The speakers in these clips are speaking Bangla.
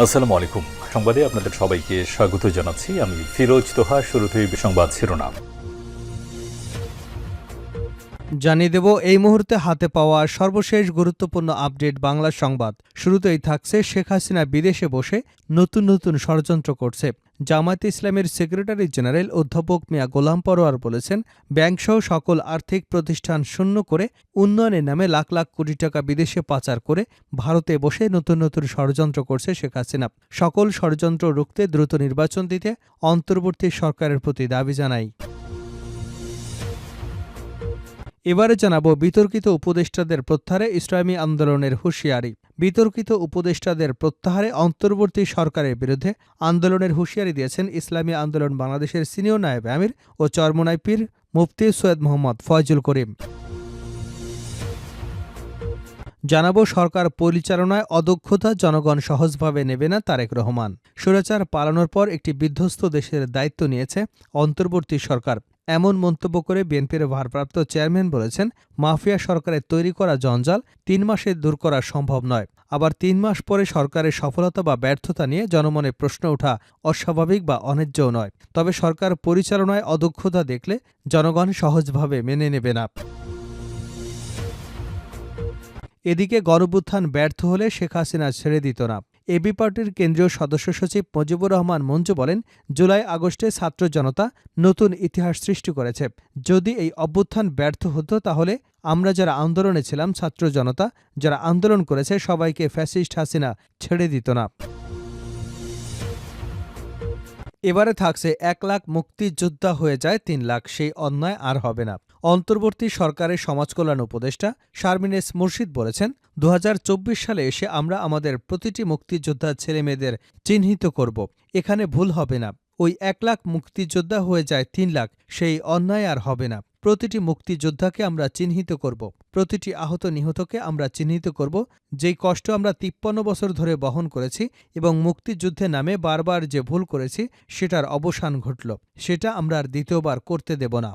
আসসালামু আলাইকুম। সংবাদে আপনাদের সবাইকে স্বাগত জানাচ্ছি। আমি ফিরোজ তোহা। শুরুতেই সংবাদ শিরোনাম জানিয়ে দেব এই মুহূর্তে হাতে পাওয়া সর্বশেষ গুরুত্বপূর্ণ আপডেট বাংলা সংবাদ। শুরুতেই থাকছে শেখ হাসিনা বিদেশে বসে নতুন নতুন ষড়যন্ত্র করছে। জামায়াতে ইসলামের সেক্রেটারি জেনারেল অধ্যাপক মিয়া গোলাম পরোয়ার বলেছেন, ব্যাংকসহ সকল আর্থিক প্রতিষ্ঠান শূন্য করে উন্নয়নের নামে লাখ লাখ কোটি টাকা বিদেশে পাচার করে ভারতে বসে নতুন নতুন ষড়যন্ত্র করছে শেখ হাসিনা। সকল ষড়যন্ত্র রুখতে দ্রুত নির্বাচন দিতে অন্তর্বর্তী সরকারের প্রতি দাবি জানাই। এবারে জানাবো বিতর্কিত উপদেষ্টাদের প্রত্যাহারে ইসলামী আন্দোলনের হুঁশিয়ারি। বিতর্কিত উপদেষ্টাদের প্রত্যাহারে অন্তর্বর্তী সরকারের বিরুদ্ধে আন্দোলনের হুঁশিয়ারি দিয়েছেন ইসলামী আন্দোলন বাংলাদেশের সিনিয়র নায়েবে আমির ও চরমোনাই পীর মুফতি সৈয়দ মোহাম্মদ ফয়জুল করিম। জানাবো সরকার পরিচালনায় অদক্ষতা জনগণ সহজভাবে নেবে না তারেক রহমান। স্বৈরাচার পালানোর পর একটি বিধ্বস্ত দেশের দায়িত্ব নিয়েছে অন্তর্বর্তী সরকার। এমন মন্তব্য করে বিএনপির ভারপ্রাপ্ত চেয়ারম্যান বলেছেন, মাফিয়া সরকারের তৈরি করা জঞ্জাল ৩ মাসে দূর করা সম্ভব নয়। আবার ৩ মাস পরে সরকারের সফলতা বা ব্যর্থতা নিয়ে জনমনে প্রশ্ন ওঠা অস্বাভাবিক বা অন্যায্যও নয়। তবে সরকার পরিচালনায় অদক্ষতা দেখলে জনগণ সহজভাবে মেনে নেবে না। এদিকে গণঅভ্যুত্থান ব্যর্থ হলে শেখ হাসিনা ছেড়ে দিত না। এবি পার্টির কেন্দ্রীয় সদস্য সচিব মুজিবুর রহমান মঞ্জু বলেন, জুলাই আগস্টে ছাত্র জনতা নতুন ইতিহাস সৃষ্টি করেছে। যদি এই অভ্যুত্থান ব্যর্থ হতো তাহলে আমরা যারা আন্দোলনে ছিলাম, ছাত্র জনতা যারা আন্দোলন করেছে, সবাইকে ফ্যাসিস্ট হাসিনা ছেড়ে দিত না। এবারে থাকছে ১ লাখ মুক্তিযোদ্ধা হয়ে যায় ৩ লাখ, সেই অন্যায় আর হবে না। অন্তর্বর্তী সরকারের সমাজকল্যাণ উপদেষ্টা শারমিন এস মুর্শিদ বলেছেন, ২০২৪ সালে এসে আমরা আমাদের প্রতিটি মুক্তিযোদ্ধা ছেলেমেয়েদের চিহ্নিত করব। এখানে ভুল হবে না। ওই ১ লাখ মুক্তিযোদ্ধা হয়ে যায় ৩ লাখ, সেই অন্যায় আর হবে না। প্রতিটি মুক্তিযোদ্ধাকে আমরা চিহ্নিত করব। প্রতিটি আহত নিহতকে আমরা চিহ্নিত করব। যেই কষ্ট আমরা ৫৩ বছর ধরে বহন করেছি এবং মুক্তিযুদ্ধের নামে বারবার যে ভুল করেছি সেটার অবসান ঘটল। সেটা আমরা আর দ্বিতীয়বার করতে দেব না।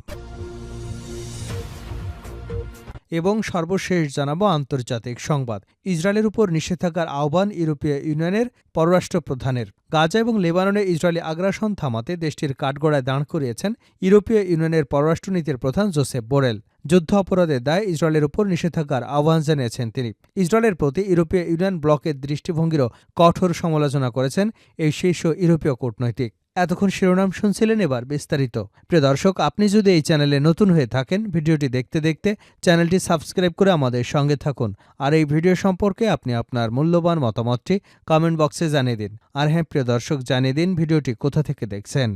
এবং সর্বশেষ জানাবো আন্তর্জাতিক সংবাদ। ইসরায়েলের উপর নিষেধাজ্ঞার আহ্বান ইউরোপীয় ইউনিয়নের পররাষ্ট্র প্রধানের। গাজা এবং লেবাননে ইসরায়েলি আগ্রাসন থামাতে দেশটির কাঠগড়ায় দাঁড় করিয়েছেন ইউরোপীয় ইউনিয়নের পররাষ্ট্রনীতির প্রধান জোসেফ বোরেল। যুদ্ধ অপরাধের দায়ে ইসরায়েলের উপর নিষেধাজ্ঞার আহ্বান জানিয়েছেন তিনি। ইসরায়েলের প্রতি ইউরোপীয় ইউনিয়ন ব্লকের দৃষ্টিভঙ্গিরও কঠোর সমালোচনা করেছেন এই শীর্ষ ইউরোপীয় কূটনৈতিক। এতক্ষণ শিরোনাম শুনছিলেন, এবার বিস্তারিত। প্রিয় দর্শক, আপনি যদি এই চ্যানেলে নতুন হয়ে থাকেন, ভিডিওটি দেখতে দেখতে চ্যানেলটি সাবস্ক্রাইব করে আমাদের সঙ্গে থাকুন। আর এই ভিডিও সম্পর্কে আপনি আপনার মূল্যবান মতামতটি কমেন্ট বক্সে জানিয়ে দিন। আর হ্যাঁ প্রিয় দর্শক, জানিয়ে দিন ভিডিওটি কোথা থেকে দেখছেন।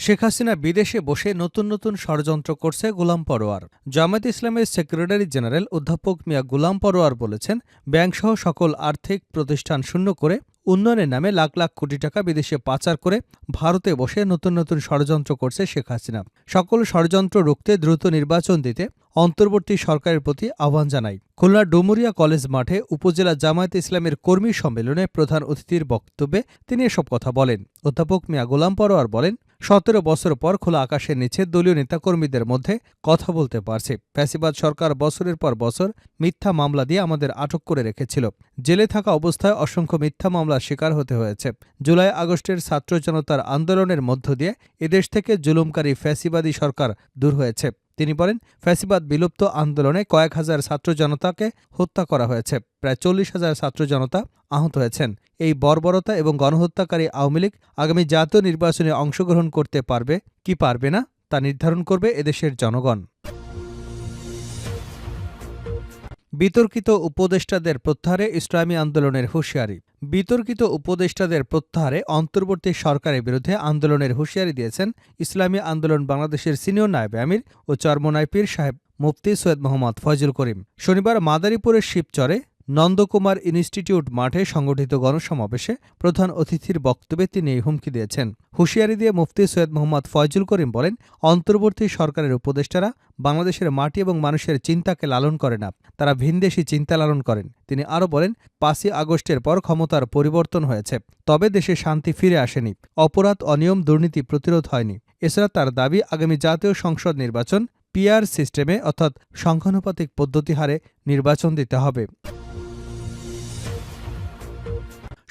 শেখ হাসিনা বিদেশে বসে নতুন নতুন ষড়যন্ত্র করছে গোলাম পরোয়ার। জামায়াতে ইসলামের সেক্রেটারি জেনারেল অধ্যাপক মিয়া গোলাম পরোয়ার বলেছেন, ব্যাংকসহ সকল আর্থিক প্রতিষ্ঠান শূন্য করে উন্নয়নের নামে লাখ লাখ কোটি টাকা বিদেশে পাচার করে ভারতে বসে নতুন নতুন ষড়যন্ত্র করছে শেখ হাসিনা। সকল ষড়যন্ত্র রুখতে দ্রুত নির্বাচন দিতে অন্তর্বর্তী সরকারের প্রতি আহ্বান জানাই। খুলনার ডুমুরিয়া কলেজ মাঠে উপজেলা জামায়াতে ইসলামের কর্মী সম্মেলনে প্রধান অতিথির বক্তব্যে তিনি এসব কথা বলেন। অধ্যাপক মিয়া গোলাম পরোয়ার বলেন, ১৭ বছর পর খোলা আকাশের নিচে দলীয় নেতাকর্মীদের মধ্যে কথা বলতে পারছে। ফ্যাসিবাদ সরকার বছরের পর বছর মিথ্যা মামলা দিয়ে আমাদের আটক করে রেখেছিল। জেলে থাকা অবস্থায় অসংখ্য মিথ্যা মামলার শিকার হতে হয়েছে। জুলাই আগস্টের ছাত্র জনতার আন্দোলনের মধ্য দিয়ে এদেশ থেকে জুলুমকারী ফ্যাসিবাদী সরকার দূর হয়েছে। তিনি বলেন, ফ্যাসিবাদ বিলুপ্ত আন্দোলনে কয়েক হাজার ছাত্র জনতাকে হত্যা করা হয়েছে। প্রায় ৪০,০০০ ছাত্র জনতা আহত হয়েছেন। এই বর্বরতা এবং গণহত্যাকারী আওয়ামী লীগ আগামী জাতীয় নির্বাচনে অংশগ্রহণ করতে পারবে কি পারবে না তা নির্ধারণ করবে এদেশের জনগণ। বিতর্কিত উপদেষ্টাদের প্রত্যাহারে ইসলামী আন্দোলনের হুঁশিয়ারি। বিতর্কিত উপদেষ্টাদের প্রত্যাহারে অন্তর্বর্তী সরকারের বিরুদ্ধে আন্দোলনের হুঁশিয়ারি দিয়েছেন ইসলামী আন্দোলন বাংলাদেশের সিনিয়র নায়েবে আমির ও চরমোনাই পীর সাহেব মুফতি সৈয়দ মোহাম্মদ ফয়জুল করিম। শনিবার মাদারীপুরের শিবচরে নন্দকুমার ইনস্টিটিউট মাঠে সংগঠিত গণসমাবেশে প্রধান অতিথির বক্তব্যে তিনি এই হুমকি দিয়েছেন। হুঁশিয়ারি দিয়ে মুফতি সৈয়দ মোহাম্মদ ফয়জুল করিম বলেন, অন্তর্বর্তী সরকারের উপদেষ্টারা বাংলাদেশের মাটি এবং মানুষের চিন্তাকে লালন করে না, তারা ভিনদেশি চিন্তা লালন করেন। তিনি আরও বলেন, ৫ই আগস্টের পর ক্ষমতার পরিবর্তন হয়েছে, তবে দেশে শান্তি ফিরে আসেনি, অপরাধ অনিয়ম দুর্নীতি প্রতিরোধ হয়নি। এছাড়া তার দাবি, আগামী জাতীয় সংসদ নির্বাচন পিআর সিস্টেমে অর্থাৎ সংখ্যানুপাতিক পদ্ধতি হারে নির্বাচন দিতে হবে।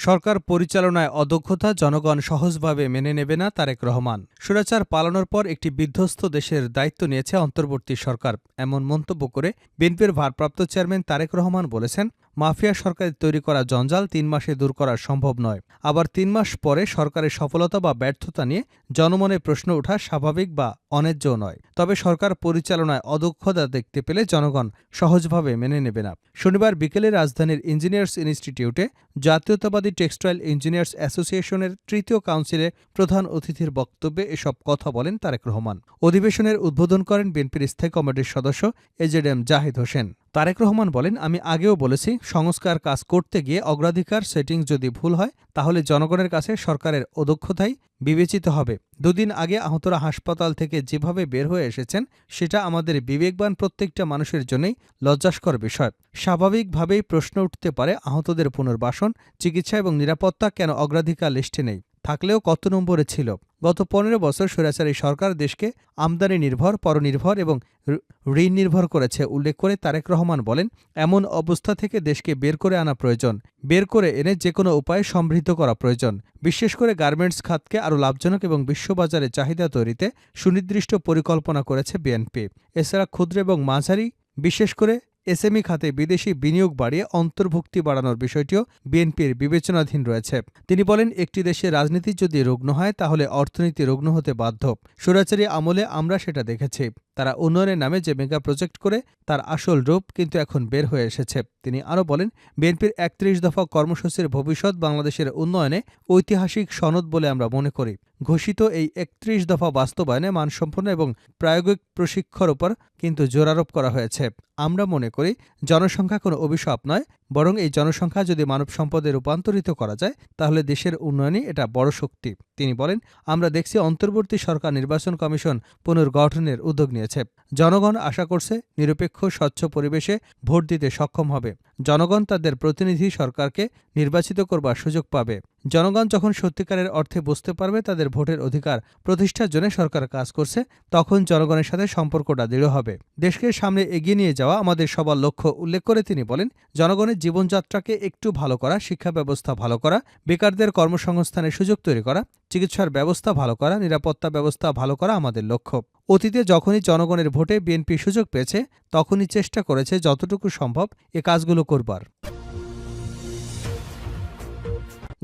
সরকার পরিচালনায় অদক্ষতা জনগণ সহজভাবে মেনে নেবে না তারেক রহমান। স্বৈরাচার পালানোর পর একটি বিধ্বস্ত দেশের দায়িত্ব নিয়েছে অন্তর্বর্তী সরকার, এমন মন্তব্য করে বিএনপির ভারপ্রাপ্ত চেয়ারম্যান তারেক রহমান বলেছেন, মাফিয়া সরকারের তৈরি করা জঞ্জাল ৩ মাসে দূর করা সম্ভব নয়। আবার ৩ মাস পরে সরকারের সফলতা বা ব্যর্থতা নিয়ে জনমনে প্রশ্ন ওঠা স্বাভাবিক বা অন্যায্যও নয়। তবে সরকার পরিচালনায় অদক্ষতা দেখতে পেলে জনগণ সহজভাবে মেনে নেবে না। শনিবার বিকেলে রাজধানীর ইঞ্জিনিয়ার্স ইনস্টিটিউটে জাতীয়তাবাদী টেক্সটাইল ইঞ্জিনিয়ার্স অ্যাসোসিয়েশনের তৃতীয় কাউন্সিলে প্রধান অতিথির বক্তব্যে এসব কথা বলেন তারেক রহমান। অধিবেশনের উদ্বোধন করেন বিএনপির স্থায়ী কমিটির সদস্য এজেডএম জাহিদ হোসেন। তারেক রহমান বলেন, আমি আগেও বলেছি, সংস্কার কাজ করতে গিয়ে অগ্রাধিকার সেটিং যদি ভুল হয় তাহলে জনগণের কাছে সরকারের অদক্ষতাই বিবেচিত হবে। দুদিন আগে আহতরা হাসপাতাল থেকে যেভাবে বের হয়ে এসেছেন সেটা আমাদের বিবেকবান প্রত্যেকটা মানুষের জন্যই লজ্জাস্কর বিষয়। স্বাভাবিকভাবেই প্রশ্ন উঠতে পারে, আহতদের পুনর্বাসন, চিকিৎসা এবং নিরাপত্তা কেন অগ্রাধিকার লিস্টে নেই? থাকলেও কত নম্বরে ছিল? গত ১৫ বছর স্বৈরাচারী সরকার দেশকে আমদানি নির্ভর, পরনির্ভর এবং ঋণ নির্ভর করেছে উল্লেখ করে তারেক রহমান বলেন, এমন অবস্থা থেকে দেশকে বের করে আনা প্রয়োজন। বের করে এনে যেকোনো উপায়ে সমৃদ্ধ করা প্রয়োজন। বিশেষ করে গার্মেন্টস খাতকে আরও লাভজনক এবং বিশ্ববাজারে চাহিদা তৈরিতে সুনির্দিষ্ট পরিকল্পনা করেছে বিএনপি। এছাড়া ক্ষুদ্র এবং মাঝারি, বিশেষ করে এসএমই খাতে বিদেশি বিনিয়োগ বাড়িয়ে অন্তর্ভুক্তি বাড়ানোর বিষয়টিও বিএনপির বিবেচনাধীন রয়েছে। তিনি বলেন, একটি দেশে রাজনীতি যদি রুগ্ন হয় তাহলে অর্থনীতি রুগ্ন হতে বাধ্য। স্বৈরাচারী আমলে আমরা সেটা দেখেছি। তারা উন্নয়নের নামে যে মেগা প্রজেক্ট করে তার আসল রূপ কিন্তু এখন বের হয়ে এসেছে। তিনি আরও বলেন, বিএনপির ৩১ দফা কর্মসূচির ভবিষ্যৎ বাংলাদেশের উন্নয়নে ঐতিহাসিক সনদ বলে আমরা মনে করি। ঘোষিত এই ৩১ দফা বাস্তবায়নে মানসম্পন্ন এবং প্রায়োগিক প্রশিক্ষণের উপর কিন্তু জোরারোপ করা হয়েছে। আমরা মনে করি জনসংখ্যা কোনো অভিশাপ নয়, বরং এই জনসংখ্যা যদি মানব সম্পদে রূপান্তরিত করা যায় তাহলে দেশের উন্নয়নে এটা বড় শক্তি। তিনি বলেন, আমরা দেখছি অন্তর্বর্তী সরকার নির্বাচন কমিশন পুনর্গঠনের উদ্যোগ নিয়েছে। জনগণ আশা করছে নিরপেক্ষ স্বচ্ছ পরিবেশে ভোট দিতে সক্ষম হবে। জনগণ তাদের প্রতিনিধি সরকারকে নির্বাচিত করবার সুযোগ পাবে। জনগণ যখন সত্যিকারের অর্থে বুঝতে পারবে তাদের ভোটের অধিকার প্রতিষ্ঠার জন্য সরকার কাজ করছে, তখন জনগণের সাথে সম্পর্কটা দৃঢ় হবে। দেশকে সামনে এগিয়ে নিয়ে যাওয়া আমাদের সবার লক্ষ্য উল্লেখ করে তিনি বলেন, জনগণের জীবনযাত্রাকে একটু ভালো করা, শিক্ষা ব্যবস্থা ভালো করা, বেকারদের কর্মসংস্থানের সুযোগ তৈরি করা, চিকিৎসার ব্যবস্থা ভালো করা, নিরাপত্তা ব্যবস্থা ভালো করা আমাদের লক্ষ্য। অতীতে যখনই জনগণের ভোটে বিএনপি সুযোগ পেয়েছে তখনই চেষ্টা করেছে যতটুকু সম্ভব এ কাজগুলো করবার।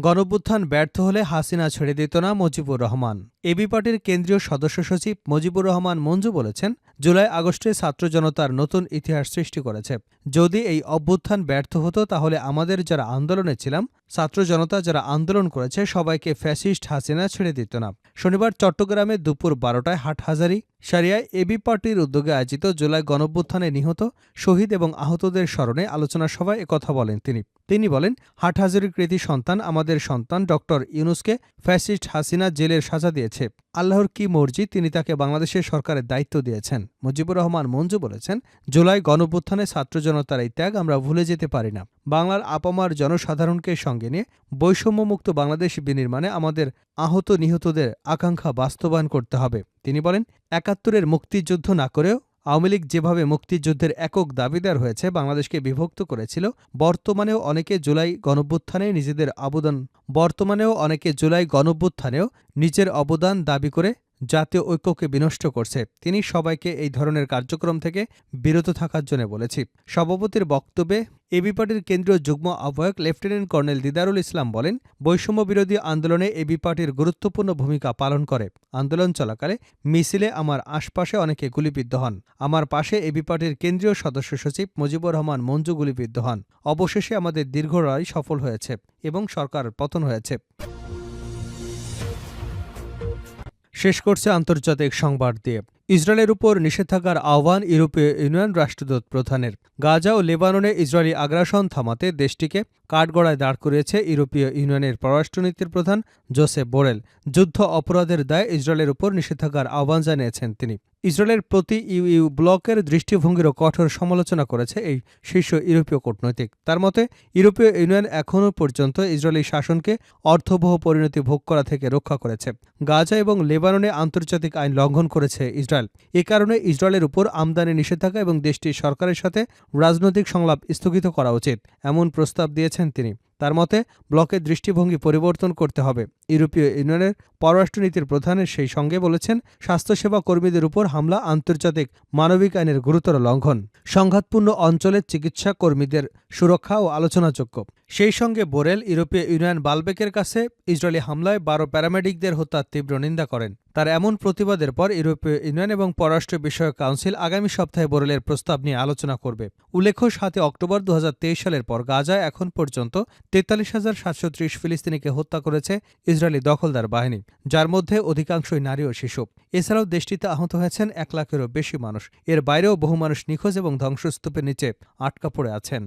গণঅভ্যুত্থান ব্যর্থ হলে হাসিনা ছেড়ে দিত না মুজিবুর রহমান। এবি পার্টির কেন্দ্রীয় সদস্য সচিব মুজিবুর রহমান মঞ্জু বলেছেন, জুলাই আগস্টে ছাত্র জনতার নতুন ইতিহাস সৃষ্টি করেছে। যদি এই অভ্যুত্থান ব্যর্থ হতো তাহলে আমাদের যারা আন্দোলনে ছিলাম, ছাত্র জনতা যারা আন্দোলন করেছে, সবাইকে ফ্যাসিস্ট হাসিনা ছেড়ে দিত না। শনিবার চট্টগ্রামে দুপুর ১২টায় হাটহাজারী সারিয়ায় এবি পার্টির উদ্যোগে আয়োজিত জুলাই গণঅভ্যুত্থানে নিহত, শহীদ এবং আহতদের স্মরণে আলোচনা সভায় একথা বলেন তিনি বলেন, হাটহাজারীর কৃতি সন্তান, আমাদের সন্তান ডক্টর ইউনূসকে ফ্যাসিস্ট হাসিনা জেলের সাজা দিয়েছে। আল্লাহর কি মর্জি, তিনি তাকে বাংলাদেশের সরকারের দায়িত্ব দিয়েছেন। মুজিবুর রহমান মঞ্জু বলেছেন, জুলাই গণঅভ্যুত্থানে ছাত্র জনতার এই ত্যাগ আমরা ভুলে যেতে পারি না। বাংলার আপামার জনসাধারণকে সঙ্গে নিয়ে বৈষম্যমুক্ত বাংলাদেশ বিনির্মাণে আমাদের আহত নিহতদের আকাঙ্ক্ষা বাস্তবায়ন করতে হবে। তিনি বলেন, ৭১-এর মুক্তিযুদ্ধ না করেও আওয়ামী লীগ যেভাবে মুক্তিযুদ্ধের একক দাবিদার হয়েছে, বাংলাদেশকে বিভক্ত করেছিল, বর্তমানেও অনেকে জুলাই গণঅভ্যুত্থানেও নিজের অবদান দাবি করে জাতীয় ঐক্যকে বিনষ্ট করছে। তিনি সবাইকে এই ধরনের কার্যক্রম থেকে বিরত থাকার জন্য বলেছি। সভাপতির বক্তব্যে এবি পার্টির কেন্দ্রীয় যুগ্ম আহ্বায়ক লেফটেন্যান্ট কর্নেল দিদারুল ইসলাম বলেন, বৈষম্য বিরোধী আন্দোলনে এবি পার্টির গুরুত্বপূর্ণ ভূমিকা পালন করে। আন্দোলন চলাকালে মিছিলে আমার আশপাশে অনেকে গুলিবিদ্ধ হন। আমার পাশে এবি পার্টির কেন্দ্রীয় সদস্য সচিব মুজিবুর রহমান মঞ্জু গুলিবিদ্ধ হন। অবশেষে আমাদের দীর্ঘ লড়াই সফল হয়েছে এবং সরকার পতন হয়েছে। শেষ করছে আন্তর্জাতিক সংবাদ দিয়ে। ইসরায়েলের উপর নিষেধাজ্ঞার আহ্বান ইউরোপীয় ইউনিয়ন রাষ্ট্রদূত প্রধানের। গাজা ও লেবাননে ইসরায়েলি আগ্রাসন থামাতে দেশটিকে কাঠগড়ায় দাঁড় করিয়েছে ইউরোপীয় ইউনিয়নের পররাষ্ট্রনীতির প্রধান জোসেপ বোরেল। যুদ্ধ অপরাধের দায়ে ইসরায়েলের উপর নিষেধাজ্ঞার আহ্বান জানিয়েছেন তিনি। ইসরায়েলের প্রতি ইউ ব্লকের দৃষ্টিভঙ্গিরও কঠোর সমালোচনা করেছে এই শীর্ষ ইউরোপীয় কূটনৈতিক। তার মতে, ইউরোপীয় ইউনিয়ন এখনও পর্যন্ত ইসরায়েলি শাসনকে অর্থবহ পরিণতি ভোগ করা থেকে রক্ষা করেছে। গাজা এবং লেবাননে আন্তর্জাতিক আইন লঙ্ঘন করেছে ইসরায়েল। এ কারণে ইসরায়েলের উপর আমদানি নিষেধাজ্ঞা এবং দেশটির সরকারের সাথে রাজনৈতিক সংলাপ স্থগিত করা উচিত, এমন প্রস্তাব দিয়েছেন তিনি। তার মতে ব্লকের দৃষ্টিভঙ্গি পরিবর্তন করতে হবে। ইউরোপীয় ইউনিয়নের পররাষ্ট্রনীতির প্রধানের সেই সঙ্গে বলেছেন, স্বাস্থ্যসেবা কর্মীদের উপর হামলা আন্তর্জাতিক মানবিক আইনের গুরুতর লঙ্ঘন। সংঘাতপূর্ণ অঞ্চলের চিকিৎসা কর্মীদের সুরক্ষা ও আলোচনাযোগ্য। সেই সঙ্গে বোরেল ইউরোপীয় ইউনিয়ন বালবেকের কাছে ইসরায়েলি হামলায় 12 প্যারামেডিকদের হত্যার তীব্র নিন্দা করেন। তার এমন প্রতিবাদের পর ইউরোপীয় ইউনিয়ন এবং পররাষ্ট্র বিষয়ক কাউন্সিল আগামী সপ্তাহে বোরেলের প্রস্তাব নিয়ে আলোচনা করবে। উল্লেখ্য, 7 অক্টোবর 2023 সালের পর গাজায় এখন পর্যন্ত 43,730 ফিলিস্তিনিকে হত্যা করেছে ইসরায়েলি দখলদার বাহিনী, যার মধ্যে অধিকাংশই নারী ও শিশু। এছাড়াও দেশটিতে আহত হয়েছেন 1 লাখেরও বেশি মানুষ। এর বাইরেও বহু মানুষ নিখোঁজ এবং ধ্বংসস্তূপের নিচে আটকা পড়ে আছেন।